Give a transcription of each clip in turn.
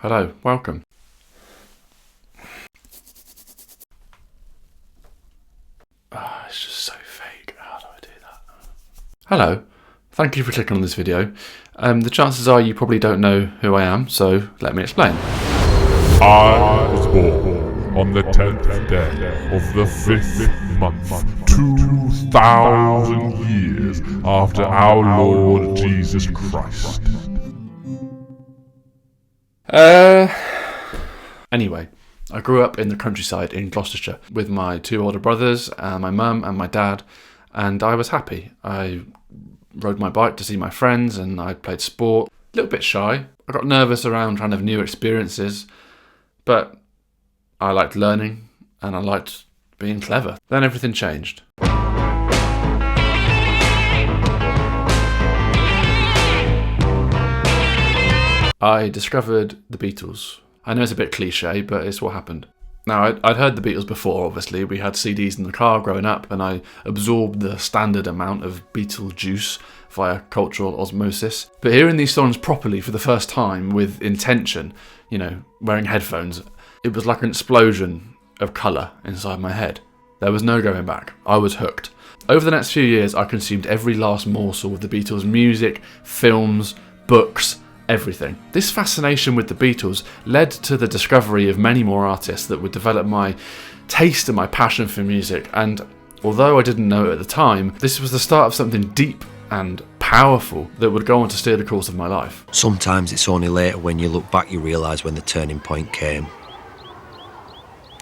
Hello, welcome. It's just so fake. How do I do that? Hello, thank you for clicking on this video. The chances are you probably don't know who I am, so let me explain. I was born on the 10th day of the 5th month, 2,000 years after our Lord Jesus Christ. Anyway, I grew up in the countryside in Gloucestershire with my two older brothers, my mum and my dad, and I was happy. I rode my bike to see my friends and I played sport. A little bit shy. I got nervous around trying to have new experiences, but I liked learning and I liked being clever. Then everything changed. I discovered the Beatles. I know it's a bit cliche, but it's what happened. Now, I'd heard the Beatles before, obviously. We had CDs in the car growing up, and I absorbed the standard amount of Beatle juice via cultural osmosis. But hearing these songs properly for the first time with intention, wearing headphones, it was like an explosion of colour inside my head. There was no going back. I was hooked. Over the next few years, I consumed every last morsel of the Beatles' music, films, books, everything. This fascination with the Beatles led to the discovery of many more artists that would develop my taste and my passion for music, and although I didn't know it at the time, this was the start of something deep and powerful that would go on to steer the course of my life. Sometimes it's only later when you look back you realise when the turning point came.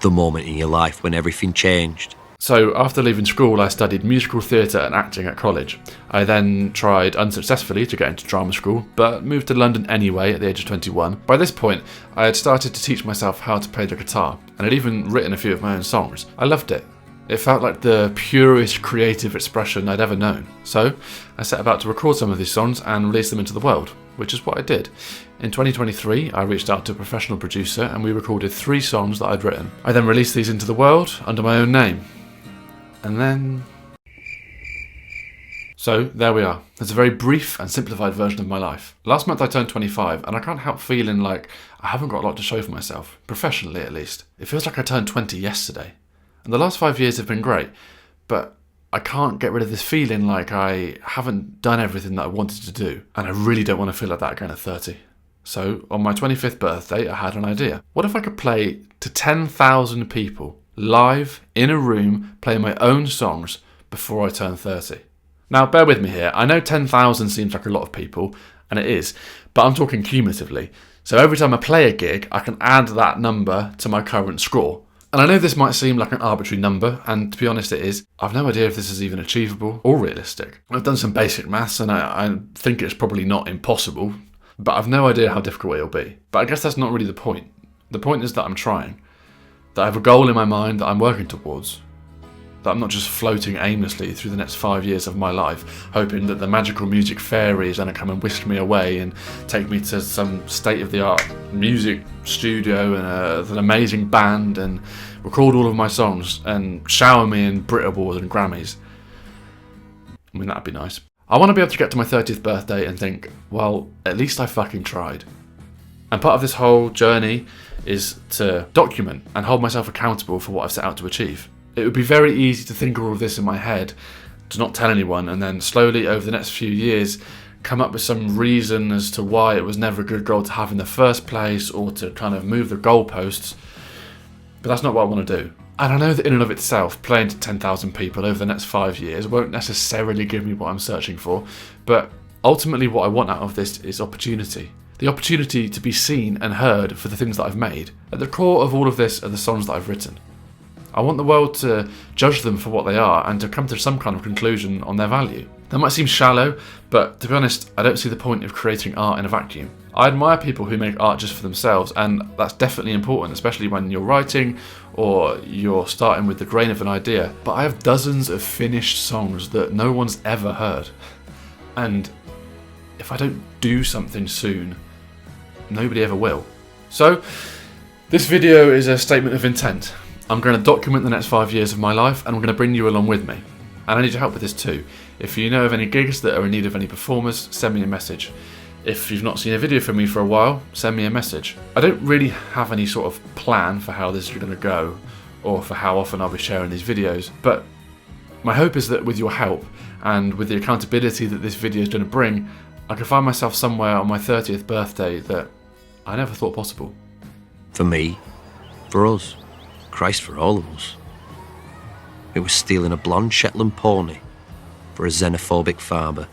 The moment in your life when everything changed. So after leaving school, I studied musical theatre and acting at college. I then tried unsuccessfully to get into drama school, but moved to London anyway at the age of 21. By this point, I had started to teach myself how to play the guitar, and had even written a few of my own songs. I loved it. It felt like the purest creative expression I'd ever known. So I set about to record some of these songs and release them into the world, which is what I did. In 2023, I reached out to a professional producer and we recorded 3 songs that I'd written. I then released these into the world under my own name. And then... So, there we are. It's a very brief and simplified version of my life. Last month I turned 25, and I can't help feeling like I haven't got a lot to show for myself, professionally at least. It feels like I turned 20 yesterday. And the last 5 years have been great, but I can't get rid of this feeling like I haven't done everything that I wanted to do, and I really don't want to feel like that again at 30. So, on my 25th birthday, I had an idea. What if I could play to 10,000 people, live, in a room, playing my own songs before I turn 30? Now, bear with me here. I know 10,000 seems like a lot of people, and it is, but I'm talking cumulatively. So every time I play a gig, I can add that number to my current score. And I know this might seem like an arbitrary number, and to be honest it is. I've no idea if this is even achievable or realistic. I've done some basic maths, and I think it's probably not impossible, but I've no idea how difficult it'll be. But I guess that's not really the point. The point is that I'm trying. That I have a goal in my mind that I'm working towards. That I'm not just floating aimlessly through the next 5 years of my life, hoping that the magical music fairy is going to come and whisk me away and take me to some state-of-the-art music studio and an amazing band and record all of my songs and shower me in Brit Awards and Grammys. I mean, that'd be nice. I want to be able to get to my 30th birthday and think, well, at least I fucking tried. And part of this whole journey is to document and hold myself accountable for what I've set out to achieve. It would be very easy to think all of this in my head, to not tell anyone, and then slowly over the next few years come up with some reason as to why it was never a good goal to have in the first place, or to kind of move the goalposts. But that's not what I want to do. And I know that in and of itself, playing to 10,000 people over the next 5 years won't necessarily give me what I'm searching for, but ultimately what I want out of this is opportunity. The opportunity to be seen and heard for the things that I've made. At the core of all of this are the songs that I've written. I want the world to judge them for what they are and to come to some kind of conclusion on their value. That might seem shallow, but to be honest, I don't see the point of creating art in a vacuum. I admire people who make art just for themselves, and that's definitely important, especially when you're writing or you're starting with the grain of an idea. But I have dozens of finished songs that no one's ever heard. And if I don't do something soon, nobody ever will. So, this video is a statement of intent. I'm going to document the next 5 years of my life, and I'm going to bring you along with me. And I need your help with this too. If you know of any gigs that are in need of any performers, send me a message. If you've not seen a video from me for a while, send me a message. I don't really have any sort of plan for how this is going to go, or for how often I'll be sharing these videos, but my hope is that with your help, and with the accountability that this video is going to bring, I can find myself somewhere on my 30th birthday that I never thought possible. For me, for us, Christ, for all of us. It was stealing a blonde Shetland pony for a xenophobic farmer